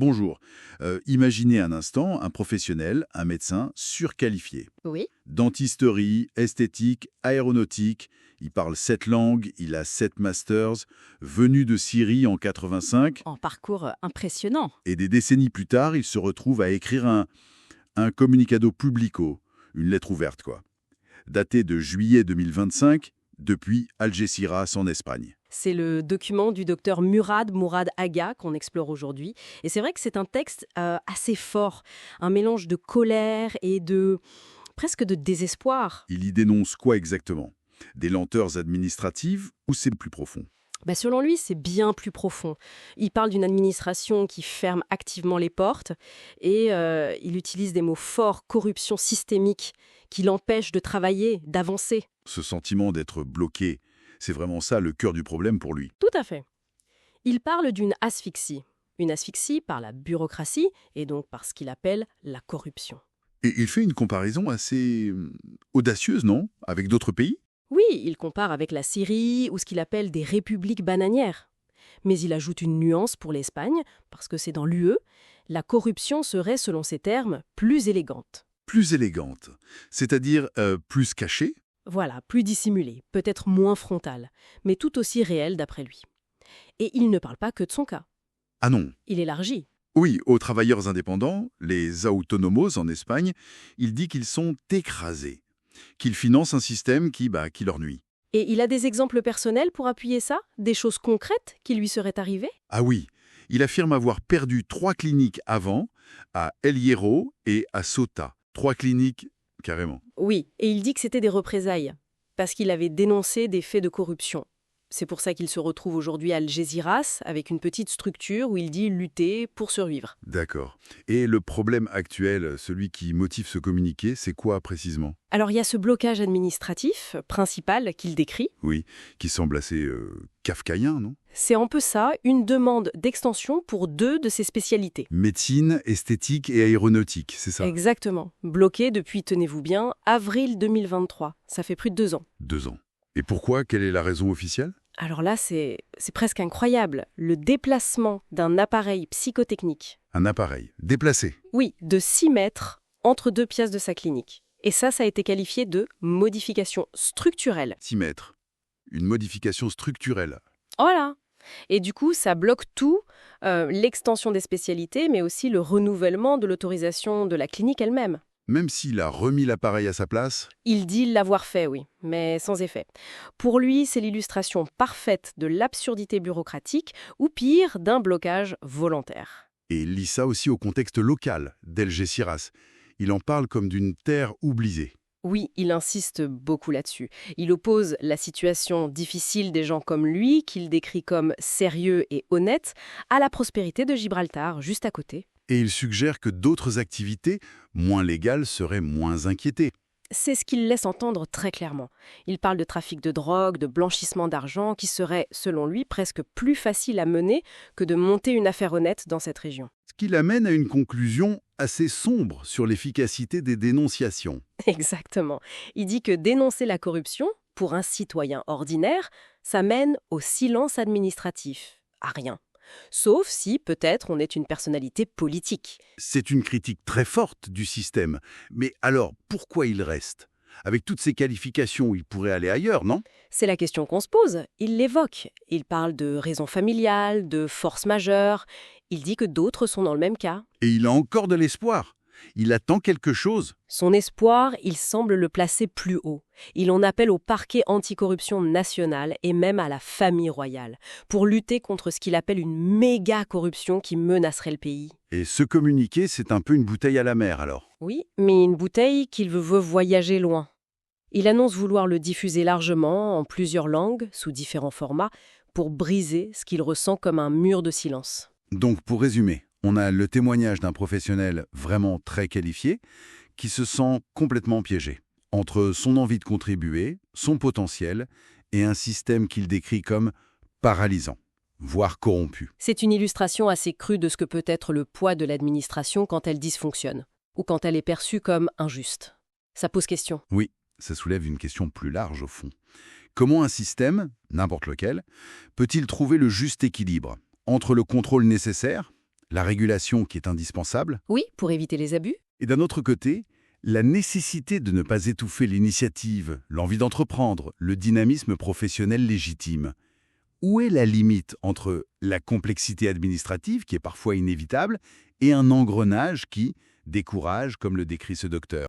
Bonjour. Imaginez un instant un professionnel, un médecin surqualifié. Oui. Dentisterie, esthétique, aéronautique, il parle 7 langues, il a 7 masters, venu de Syrie en 85, En parcours impressionnant. et des décennies plus tard, il se retrouve à écrire un communicado publico, une lettre ouverte quoi, daté de juillet 2025, depuis Algeciras en Espagne. C'est le document du docteur Mourad Aga qu'on explore aujourd'hui. Et c'est vrai que c'est un texte assez fort, un mélange de colère et presque de désespoir. Il y dénonce quoi exactement? Des lenteurs administratives ou c'est plus profond? Selon lui, c'est bien plus profond. Il parle d'une administration qui ferme activement les portes et il utilise des mots forts, corruption systémique, qui l'empêche de travailler, d'avancer. Ce sentiment d'être bloqué, c'est vraiment ça le cœur du problème pour lui. Tout à fait. Il parle d'une asphyxie. Une asphyxie par la bureaucratie et donc par ce qu'il appelle la corruption. Et il fait une comparaison assez audacieuse, non? Avec d'autres pays? Oui, il compare avec la Syrie ou ce qu'il appelle des républiques bananières. Mais il ajoute une nuance pour l'Espagne, parce que c'est dans l'UE, la corruption serait, selon ses termes, plus élégante. Plus élégante, c'est-à-dire plus cachée? Voilà, plus dissimulée, peut-être moins frontale, mais tout aussi réelle d'après lui. Et il ne parle pas que de son cas. Ah non. Il élargit. Oui, aux travailleurs indépendants, les autónomos en Espagne, il dit qu'ils sont écrasés, qu'ils financent un système qui leur nuit. Et il a des exemples personnels pour appuyer ça? Des choses concrètes qui lui seraient arrivées? Ah oui, il affirme avoir perdu 3 cliniques avant, à El Hierro et à Ceuta. 3 cliniques, carrément. Oui, et il dit que c'était des représailles, parce qu'il avait dénoncé des faits de corruption. C'est pour ça qu'il se retrouve aujourd'hui à Algeciras, avec une petite structure où il dit lutter pour survivre. D'accord. Et le problème actuel, celui qui motive ce communiqué, c'est quoi précisément? Alors il y a ce blocage administratif principal qu'il décrit. Oui, qui semble assez kafkaïen, non? C'est un peu ça, une demande d'extension pour 2 de ses spécialités. Médecine, esthétique et aéronautique, c'est ça? Exactement. Bloqué depuis, tenez-vous bien, avril 2023. Ça fait plus de 2 ans. 2 ans. Et pourquoi? Quelle est la raison officielle? Alors là, c'est presque incroyable. Le déplacement d'un appareil psychotechnique. Un appareil déplacé. Oui, de 6 mètres entre 2 pièces de sa clinique. Et ça a été qualifié de modification structurelle. 6 mètres. Une modification structurelle. Voilà. Et du coup, ça bloque tout, l'extension des spécialités, mais aussi le renouvellement de l'autorisation de la clinique elle-même. Même s'il a remis l'appareil à sa place? Il dit l'avoir fait, oui, mais sans effet. Pour lui, c'est l'illustration parfaite de l'absurdité bureaucratique, ou pire, d'un blocage volontaire. Et il lie ça aussi au contexte local d'Algeciras. Il en parle comme d'une terre oubliée. Oui, il insiste beaucoup là-dessus. Il oppose la situation difficile des gens comme lui, qu'il décrit comme sérieux et honnête, à la prospérité de Gibraltar, juste à côté. Et il suggère que d'autres activités, moins légales, seraient moins inquiétées. C'est ce qu'il laisse entendre très clairement. Il parle de trafic de drogue, de blanchissement d'argent, qui serait, selon lui, presque plus facile à mener que de monter une affaire honnête dans cette région. Ce qui l'amène à une conclusion assez sombre sur l'efficacité des dénonciations. Exactement. Il dit que dénoncer la corruption, pour un citoyen ordinaire, ça mène au silence administratif, à rien. Sauf si, peut-être, on est une personnalité politique. C'est une critique très forte du système. Mais alors, pourquoi il reste? Avec toutes ces qualifications, il pourrait aller ailleurs, non? C'est la question qu'on se pose. Il l'évoque. Il parle de raisons familiales, de force majeure. Il dit que d'autres sont dans le même cas. Et il a encore de l'espoir. Il attend quelque chose. Son espoir, il semble le placer plus haut. Il en appelle au parquet anticorruption national et même à la famille royale, pour lutter contre ce qu'il appelle une méga corruption qui menacerait le pays. Et ce communiqué, c'est un peu une bouteille à la mer, alors. Oui, mais une bouteille qu'il veut voyager loin. Il annonce vouloir le diffuser largement, en plusieurs langues, sous différents formats, pour briser ce qu'il ressent comme un mur de silence. Donc, pour résumer, on a le témoignage d'un professionnel vraiment très qualifié qui se sent complètement piégé entre son envie de contribuer, son potentiel et un système qu'il décrit comme paralysant, voire corrompu. C'est une illustration assez crue de ce que peut être le poids de l'administration quand elle dysfonctionne, ou quand elle est perçue comme injuste. Ça pose question. Oui, ça soulève une question plus large au fond. Comment un système, n'importe lequel, peut-il trouver le juste équilibre entre le contrôle nécessaire, la régulation qui est indispensable, Oui, pour éviter les abus. et d'un autre côté, la nécessité de ne pas étouffer l'initiative, l'envie d'entreprendre, le dynamisme professionnel légitime. Où est la limite entre la complexité administrative, qui est parfois inévitable, et un engrenage qui décourage, comme le décrit ce docteur?